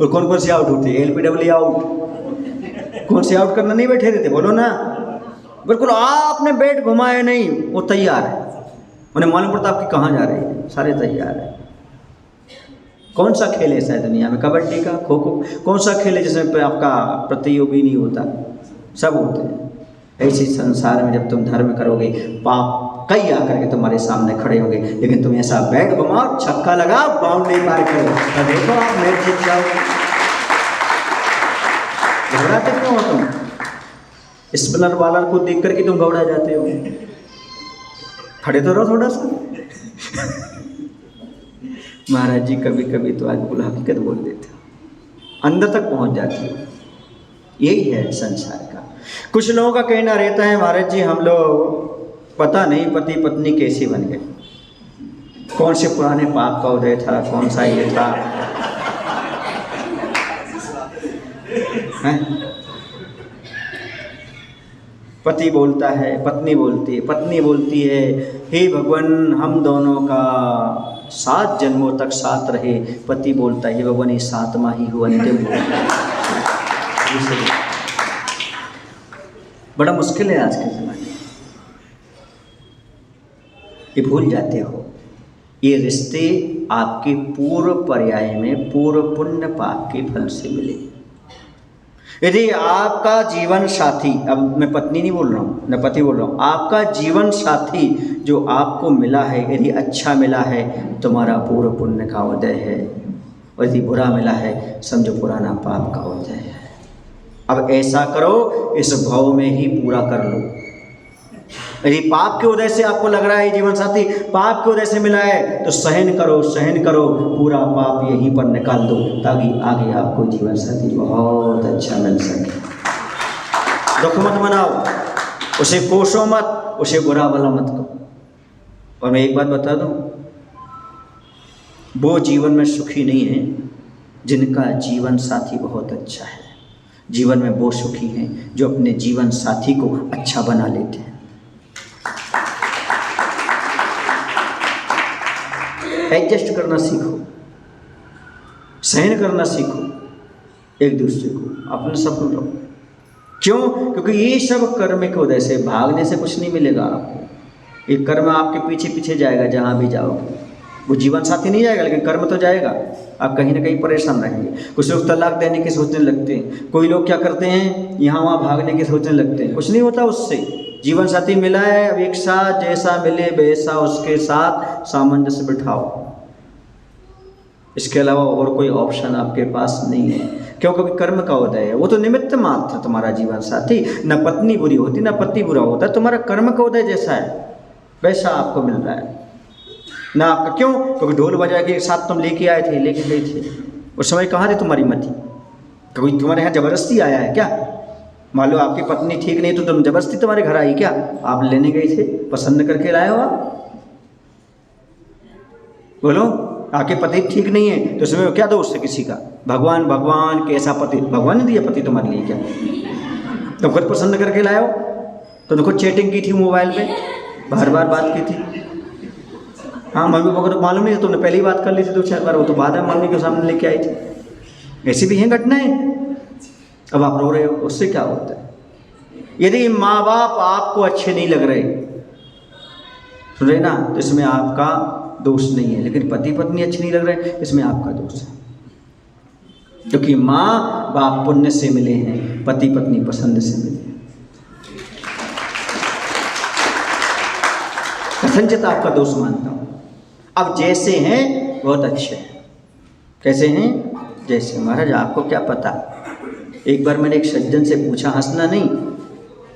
और कौन कौन से आउट होते हैं? LPW out. कौन से आउट करना नहीं बैठे रहते? बोलो ना। बिल्कुल आपने बैट घुमाया नहीं, वो तैयार है, उन्हें मालूम पड़ता आपकी कहाँ जा रही है, सारे तैयार है। कौन सा खेल ऐसा है दुनिया में? कबड्डी का, खो खो, कौन सा खेल है जिसमें आपका प्रतियोगी नहीं होता? सब होते हैं। ऐसे संसार में जब तुम धर्म करोगे, पाप कई आकर के तुम्हारे सामने खड़े होंगे, लेकिन तुम ऐसा बैट घुमाओ, छक्का लगाओ, बाउंड्री पार करो, तो देखो आप मैच जीत जाओगे। घबराते क्यों हो तुम? स्पिनर वाला को देख करके तुम घबरा जाते हो। खड़े तो रहो थोड़ा सा। महाराज जी कभी कभी तो आज बोला हकीकत बोल देते हो, अंदर तक पहुंच जाती हो। यही है संसार का। कुछ लोगों का कहना रहता है, महाराज जी हम लोग पता नहीं पति पत्नी कैसे बन गए, कौन से पुराने पाप का उदय था, कौन सा ये था, है? पति बोलता है, पत्नी बोलती है, हे भगवान हम दोनों का 7 जन्मों तक साथ रहे। पति बोलता है, हे भगवान ये 7वां ही हो, अंतिम हो। बड़ा मुश्किल है आज के ज़माने में। ये भूल जाते हो, ये रिश्ते आपके पूर्व पर्याय में पूर्व पुण्य पाप के फल से मिले। यदि आपका जीवन साथी, अब मैं पत्नी नहीं बोल रहा हूँ, न पति बोल रहा हूँ, आपका जीवन साथी जो आपको मिला है, यदि अच्छा मिला है तुम्हारा पूर्व पुण्य का उदय है, और यदि बुरा मिला है समझो पुराना पाप का उदय है। अब ऐसा करो, इस भाव में ही पूरा कर लो। यदि पाप के उदय से आपको लग रहा है जीवन साथी पाप के उदय से मिला है, तो सहन करो, पूरा पाप यहीं पर निकाल दो, ताकि आगे आपको जीवन साथी बहुत अच्छा मिल सके। दुख मत मनाओ, उसे कोसो मत, उसे बुरा भला मत करो। और मैं एक बात बता दूं, वो जीवन में सुखी नहीं है जिनका जीवन साथी बहुत अच्छा है। जीवन में वो सुखी हैं जो अपने जीवन साथी को अच्छा बना लेते हैं। एडजस्ट करना सीखो, सहन करना सीखो, एक दूसरे को अपने सफल रहो। क्यों? क्योंकि ये सब कर्म के उदय से, भागने से कुछ नहीं मिलेगा आपको। ये कर्म आपके पीछे पीछे जाएगा जहाँ भी जाओगे। वो जीवन साथी नहीं जाएगा, लेकिन कर्म तो जाएगा। आप कहीं ना कहीं परेशान रहेंगे। कुछ लोग तलाक देने की सोचने लगते हैं, कोई लोग क्या करते हैं यहाँ वहाँ भागने की सोचने लगते हैं। कुछ नहीं होता उससे। जीवन साथी मिला है, अब एक साथ जैसा मिले वैसा उसके साथ सामंजस्य बिठाओ। इसके अलावा और कोई ऑप्शन आपके पास नहीं है। क्यों? क्योंकि कर्म का उदय है। वो तो निमित्त मात्र तुम्हारा जीवन साथी। न पत्नी बुरी होती न पति बुरा होता, तुम्हारा कर्म का उदय जैसा है वैसा आपको मिल रहा है ना आपका। क्यों? क्योंकि ढोल बजा के एक साथ तुम लेके आए थे, लेके गए थे। उस समय कहाँ थी तुम्हारी मति? कोई तुम्हारे यहाँ जबरदस्ती आया है क्या? मान लो आपकी पत्नी ठीक नहीं तो तुम जबरदस्ती तुम्हारे घर आई क्या? आप लेने गए थे, पसंद करके लाए हो आप? बोलो। आपके पति ठीक नहीं है तो इसमें क्या दोष है किसी का? भगवान भगवान कैसा पति? भगवान ने दिया पति तुम्हारे लिए क्या? तुम खुद पसंद करके लाए हो? तुमने खुद चैटिंग की थी मोबाइल पे, बार बार बात की थी। हाँ, मम्मी पापा को तो मालूम नहीं, तुमने पहली बात कर ली थी 2-4 बार, वो तो बाद में मम्मी के सामने लेके आई थी। ऐसी भी हैं घटनाएं। अब आप रो रहे हो, उससे क्या होता है? यदि माँ बाप आपको अच्छे नहीं लग रहे, सुन रहे ना, तो इसमें आपका दोष नहीं है। लेकिन पति पत्नी अच्छे नहीं लग रहे, इसमें आपका दोष है। क्योंकि माँ बाप पुण्य से मिले हैं, पति पत्नी पसंद से मिले हैं। कथनचित आपका दोष मानता हूँ। अब जैसे हैं बहुत अच्छे हैं, कैसे हैं? जैसे। महाराज आपको क्या पता, एक बार मैंने एक सज्जन से पूछा, हंसना नहीं,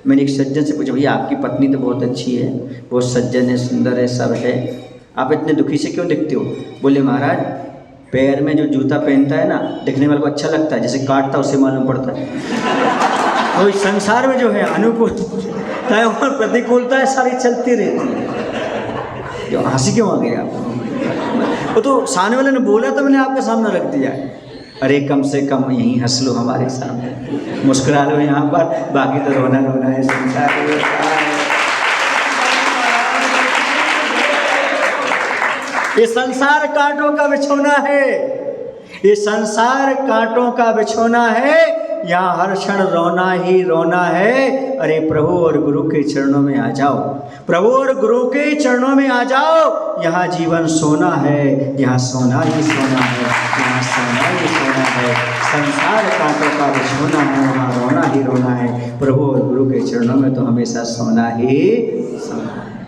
मैंने एक सज्जन से पूछा, भैया आपकी पत्नी तो बहुत अच्छी है, बहुत सज्जन है, सुंदर है, सब है, आप इतने दुखी से क्यों दिखते हो? बोले महाराज पैर में जो जूता पहनता है ना, दिखने वाले को अच्छा लगता है, जैसे काटता उससे मालूम पड़ता है। तो इस संसार में जो है अनुकूलता है और प्रतिकूलता है सारी चलती रहती है। जो हंसी क्यों आ गई आपको? वो तो सामने वाले ने बोला तो मैंने आपके सामने रख दिया। अरे कम से कम यहीं हंस लो हमारे सामने, मुस्कुरा लो यहाँ पर, बाकी तो रोना रोना है संसार। ये संसार कांटों का बिछौना है, ये संसार कांटों का बिछौना है, यहाँ हर क्षण रोना ही रोना है। अरे प्रभु और गुरु के चरणों में आ जाओ, प्रभु और गुरु के चरणों में आ जाओ। यहाँ जीवन सोना है, यहाँ सोना ही सोना है, यहाँ सोना ही सोना है। संसार कांटों का बिछौना है, वहाँ रोना ही रोना है। प्रभु और गुरु के चरणों में तो हमेशा सोना ही सोना है।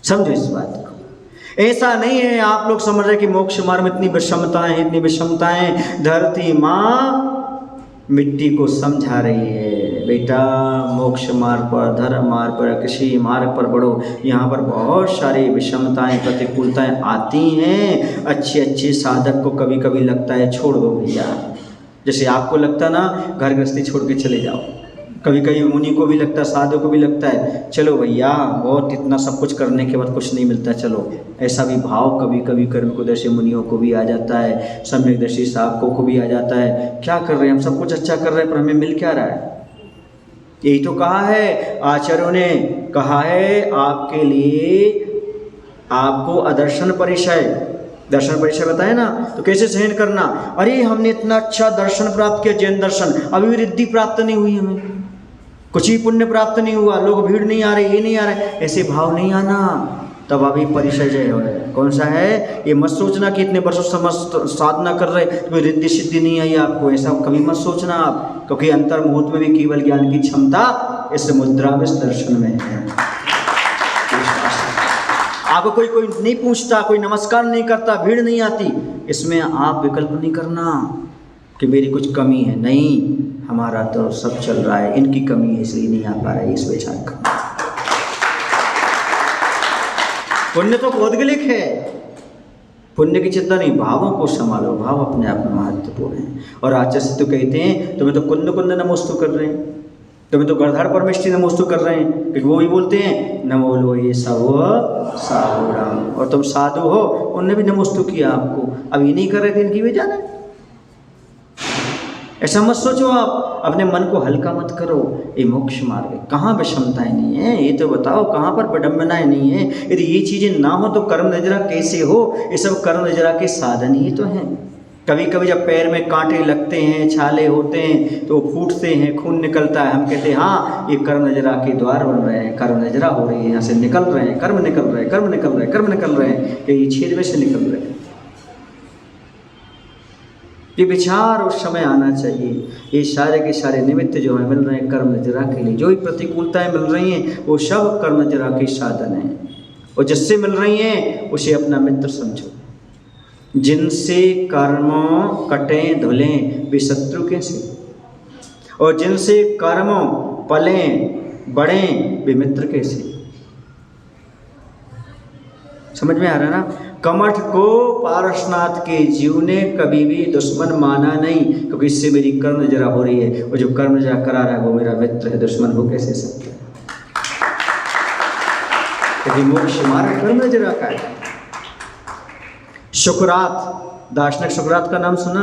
समझो इस बात को। ऐसा नहीं है आप लोग समझ रहे कि मोक्ष मार्ग में इतनी विषमताएं, इतनी विषमताएं। धरती माँ मिट्टी को समझा रही है, बेटा मोक्ष मार्ग पर, धर्म मार्ग पर, कृषि मार्ग पर बढ़ो। यहाँ पर बहुत सारी विषमताएं, प्रतिकूलताएं आती हैं। अच्छे साधक को कभी कभी लगता है छोड़ दो भैया, जैसे आपको लगता ना घर गृहस्थी छोड़ के चले जाओ। कभी कभी मुनि को भी लगता है, साधु को भी लगता है चलो भैया बहुत इतना सब कुछ करने के बाद कुछ नहीं मिलता, चलो। ऐसा भी भाव कभी कभी कर्मकुदर्शी मुनियों को भी आ जाता है, सम्यकदर्शी साधकों को भी आ जाता है। क्या कर रहे हैं हम, सब कुछ अच्छा कर रहे हैं, पर हमें मिल क्या रहा है? यही तो कहा है आचार्यों ने, कहा है आपके लिए आपको अदर्शन परिचय, दर्शन परिचय बताए ना, तो कैसे सहन करना। अरे हमने इतना अच्छा दर्शन प्राप्त किया, जैन दर्शन, अभी भी रिद्धि प्राप्त नहीं हुई, हमें कुछ ही पुण्य प्राप्त नहीं हुआ, लोग भीड़ नहीं आ रहे, ये नहीं आ रहे, ऐसे भाव नहीं आना, तब अभी परिचय जय है। कौन सा है? ये मत सोचना कि इतने वर्षों से साधना कर रहे कोई रिद्धि सिद्धि नहीं आई आपको, ऐसा कभी मत सोचना आप, क्योंकि अंतर मुहूर्त में भी केवल ज्ञान की क्षमता इस मुद्रा में, इस दर्शन में है। आपको कोई नहीं पूछता, कोई नमस्कार नहीं करता, भीड़ नहीं आती, इसमें आप विकल्प नहीं करना कि मेरी कुछ कमी है। नहीं, हमारा तो सब चल रहा है, इनकी कमी है इसलिए नहीं आ पा रहा है, इस विचार करना। पुण्य तो भौगोलिक है, पुण्य की चिंता नहीं, भावों को संभालो, भाव अपने आप में महत्वपूर्ण है। और आचार्य तो कहते हैं तुम्हें तो कुंद कुंद नमोस्तु कर रहे हैं, तुम्हें तो गढ़धड़ परमेष्टि नमोस्तु कर रहे हैं, क्योंकि वो भी बोलते हैं नमो लो ये साहु राम, और तुम साधु हो, उनने भी नमोस्तु किया आपको, अब ये नहीं कर रहे थे, इनकी वजह है। ऐसा मत सोचो, आप अपने मन को हल्का मत करो। ये मोक्ष मार्ग है, कहाँ विषमताएं नहीं है, ये तो बताओ कहाँ पर विडम्बनाएं नहीं है। यदि ये चीज़ें ना हो तो कर्म नजरा कैसे हो? ये सब कर्म नजरा के साधन ही तो हैं। कभी कभी जब पैर में कांटे लगते हैं, छाले होते हैं, तो फूटते हैं, खून निकलता है, हम कहते हैं हाँ ये कर्म नजरा के द्वार बन रहे हैं, कर्म नजरा हो रही है, यहाँ से निकल रहे हैं, कर्म निकल रहे हैं, कर्म निकल रहे हैं, कर्म निकल रहे हैं, ये छेद में से निकल रहे हैं। ये विचार उस समय आना चाहिए। ये सारे के सारे निमित्त जो है मिल रहे हैं कर्म नजरा के लिए, जो भी प्रतिकूलताएं मिल रही हैं वो सब कर्म नजरा के साधन हैं, और जिससे मिल रही हैं उसे अपना मित्र समझो। जिनसे कर्म कटें धुलें वे शत्रु कैसे, और जिनसे कर्म पलें बढ़ें वे मित्र कैसे। समझ में आ रहा है ना? कमठ को पारसनाथ के जीव ने कभी भी दुश्मन माना नहीं, क्योंकि इससे मेरी कर्म जरा हो रही है, और जो कर्म जरा करा रहा है वो मेरा मित्र है, दुश्मन हो कैसे सकता है? क्योंकि मोक्ष मार्ग कर्म जरा का है। सुकरात, दार्शनिक सुकरात का नाम सुना?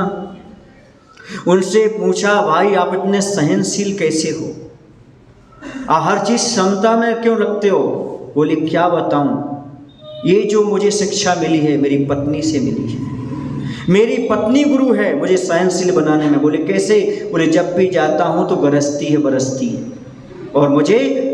उनसे पूछा, भाई आप इतने सहनशील कैसे हो, आप हर चीज क्षमता में क्यों रखते हो? बोले क्या बताऊं, ये जो मुझे शिक्षा मिली है मेरी पत्नी से मिली है, मेरी पत्नी गुरु है मुझे सहनशील बनाने में। बोले कैसे? बोले जब भी जाता हूं तो गरजती है बरसती है, और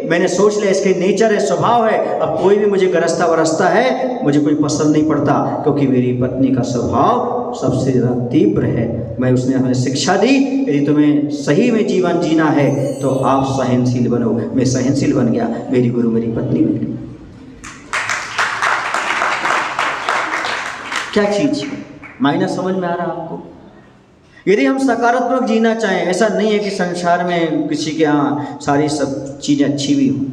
मैंने सोच लिया इसके नेचर है, स्वभाव है, अब कोई भी मुझे गरजता बरसता है मुझे कोई पसंद नहीं पड़ता, क्योंकि मेरी पत्नी का स्वभाव सबसे ज़्यादा तीव्र है। उसने हमें शिक्षा दी, यदि तुम्हें सही में जीवन जीना है तो आप सहनशील बनो। मैं सहनशील बन गया, मेरी गुरु मेरी पत्नी बन गई। क्या चीज है, मायना समझ में आ रहा आपको? यदि हम सकारात्मक जीना चाहें, ऐसा नहीं है कि संसार में किसी के यहाँ सारी सब चीज़ें अच्छी भी हों,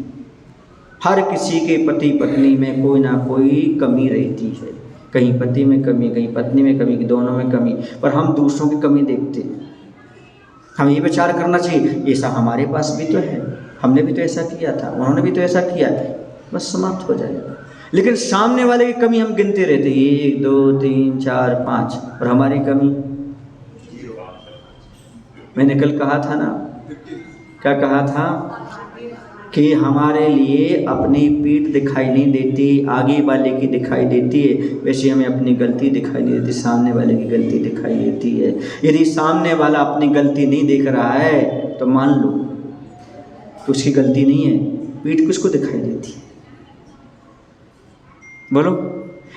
हर किसी के पति पत्नी में कोई ना कोई कमी रहती है, कहीं पति में कमी, कहीं पत्नी में कमी, दोनों में कमी, पर हम दूसरों की कमी देखते हैं। हमें ये विचार करना चाहिए ऐसा हमारे पास भी तो है, हमने भी तो ऐसा किया था, उन्होंने भी तो ऐसा किया, बस समाप्त हो जाएगा। लेकिन सामने वाले की कमी हम गिनते रहते, 1 2 3 4 5, और हमारी कमी। मैंने कल कहा था ना, क्या कहा था कि हमारे लिए अपनी पीठ दिखाई नहीं देती, आगे वाले की दिखाई देती है, वैसे हमें अपनी गलती दिखाई नहीं देती, सामने वाले की गलती दिखाई देती है। यदि सामने वाला अपनी गलती नहीं देख रहा है तो मान लो कि उसकी गलती नहीं है, पीठ किसको दिखाई देती है? बोलो।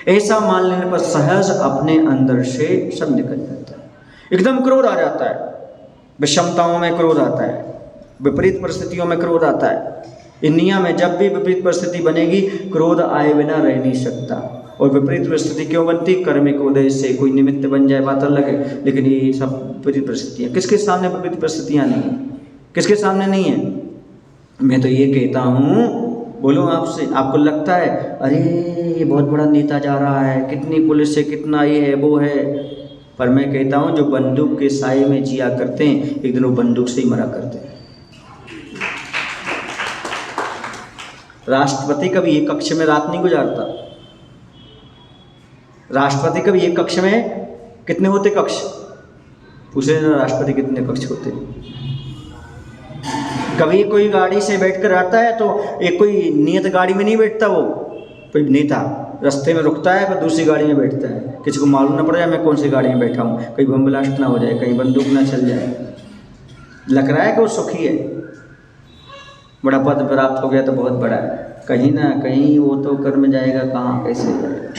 ऐसा मान लेने पर सहज अपने अंदर से सब निकल जाता है, एकदम क्रोध आ जाता है, विषमताओं में क्रोध आता है, विपरीत परिस्थितियों में क्रोध आता है। दुनिया में जब भी विपरीत परिस्थिति बनेगी, क्रोध आए बिना रह नहीं सकता। और विपरीत परिस्थिति क्यों बनती? कर्मिक उदय से, कोई निमित्त बन जाए बात अलग है, लेकिन ये सब विपरीत परिस्थितियाँ, किसके सामने विपरीत परिस्थितियाँ नहीं है? किसके सामने नहीं है? मैं तो ये कहता हूँ, बोलूँ आपसे, आपको लगता है अरे ये बहुत बड़ा नेता जा रहा है, कितनी पुलिस है, कितना ये है वो है, पर मैं कहता हूँ जो बंदूक के साए में जिया करते हैं, एक दिन वो बंदूक से ही मरा करते हैं। राष्ट्रपति कभी एक कक्ष में रात नहीं गुजारता। राष्ट्रपति कभी एक कक्ष में, कितने होते कक्ष? पूछे ना राष्ट्रपति कितने कक्ष होते? कभी कोई गाड़ी से बैठकर आता है तो एक कोई नियत गाड़ी में नहीं बैठता, वो कोई नेता रास्ते में रुकता है फिर दूसरी गाड़ी में बैठता है, किसी को मालूम ना पड़ जाए मैं कौन सी गाड़ी में बैठा हूँ, कहीं बम ब्लास्ट ना हो जाए, कहीं बंदूक ना चल जाए। लग रहा है कि वो सुखी है, बड़ा पद प्राप्त हो गया तो बहुत बड़ा है, कहीं ना कहीं वो तो कर में जाएगा, कहाँ कैसे जाएगा।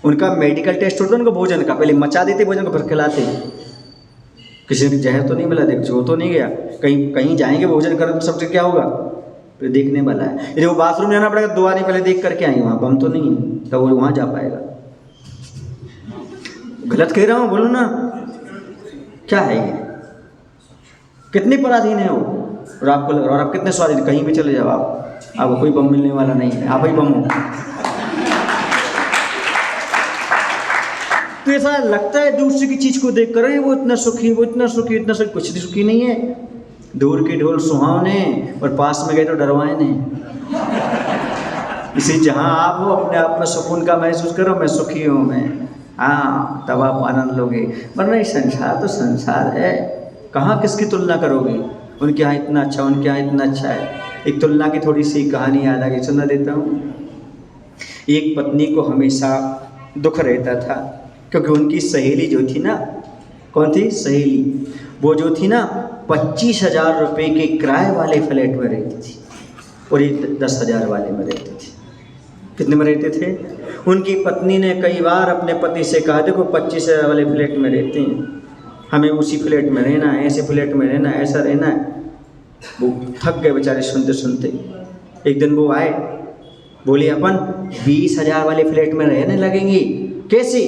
उनका मेडिकल टेस्ट होता है उनका भोजन का, पहले मचा देते भोजन को फिर खिलाते। किसी ने जहर तो नहीं मिला, देख जो तो नहीं गया, कहीं जाएंगे भोजन करें तो सबसे क्या होगा, फिर देखने वाला है। यदि वो बाथरूम जाना पड़ेगा, दुआ नहीं पहले देख करके आएंगे, वहाँ बम तो नहीं है, तब वो वहाँ जा पाएगा। गलत कह रहा हूँ, बोलो ना, क्या है ये? कितनी पराधीन है वो, और आपको लग रहा, और आप कितने स्वाधीन, कहीं भी चले जाओ आपको कोई बम मिलने वाला नहीं है, आप ही बम हो। तो ऐसा लगता है दूसरे की चीज को देख कर वो इतना सुखी, वो इतना सुखी, इतना सुखी, कुछ भी सुखी नहीं है। दूर के ढोल सुहावने और पास में गए तो डरवाने। इसी जहाँ आप हो अपने आप में सुकून का महसूस करो, मैं सुखी हूँ मैं, हाँ तब आप आनंद लोगे। वरना ये संसार तो संसार है, कहाँ किसकी तुलना करोगे? उनके यहाँ इतना अच्छा, उनके यहाँ इतना अच्छा है। एक तुलना की थोड़ी सी कहानी याद आ गई, सुना देता हूँ। एक पत्नी को हमेशा दुख रहता था, क्योंकि उनकी सहेली जो थी ना, कौन थी सहेली, वो जो थी ना 25,000 रुपये के किराए वाले फ्लैट में रहती थी, और ये 10,000 वाले में रहती थी। कितने में रहते थे? उनकी पत्नी ने कई बार अपने पति से कहा, देखो 25,000 वाले फ्लैट में रहते हैं, हमें उसी फ्लैट में रहना है, ऐसे फ्लैट में रहना है, ऐसा रहना है। वो थक गए बेचारे सुनते सुनते। एक दिन वो आए, बोले अपन 20,000 वाले फ्लैट में रहने लगेंगे, कैसे?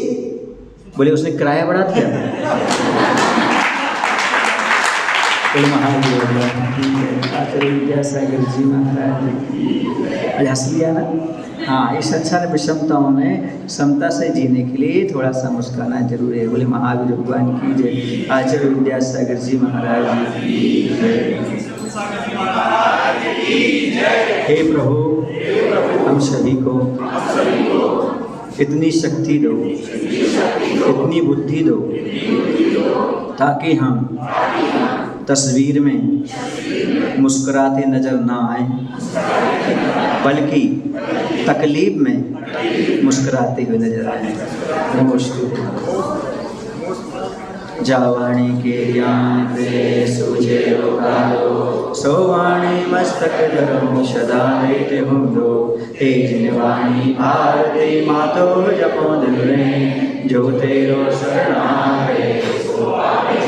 बोले उसने किराया बढ़ा दिया। बोले आचार्य विद्यासागर जी महाराज हंस लिया ना। हाँ, इस संसार विषमताओं में समता से जीने के लिए थोड़ा सा मुस्काना जरूरी है। बोले महावीर भगवान की जय, आचार्य विद्यासागर जी महाराज की जय। हे प्रभु, हम सभी को इतनी शक्ति दो, इतनी बुद्धि दो, ताकि हम तस्वीर में मुस्कुराते नजर ना आए, बल्कि तकलीफ में मुस्कुराते हुए नजर आए। जावाणी के ज्ञान पे सूझे उकालो, सोवाणी मस्तक धरो सदा लेते हम दो। तेज निवाणी भारती मातो जपो दिल में, जो तेरो शरणागते सो पावे।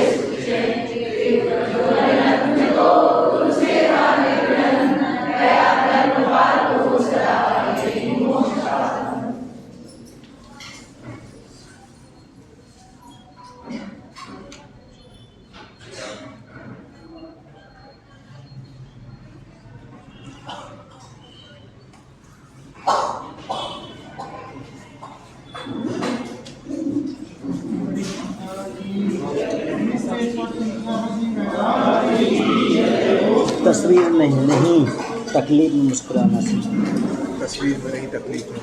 तस्वीर में नहीं, तकलीफ में मुस्कुराना सीखो। तस्वीर में नहीं, तकलीफ में।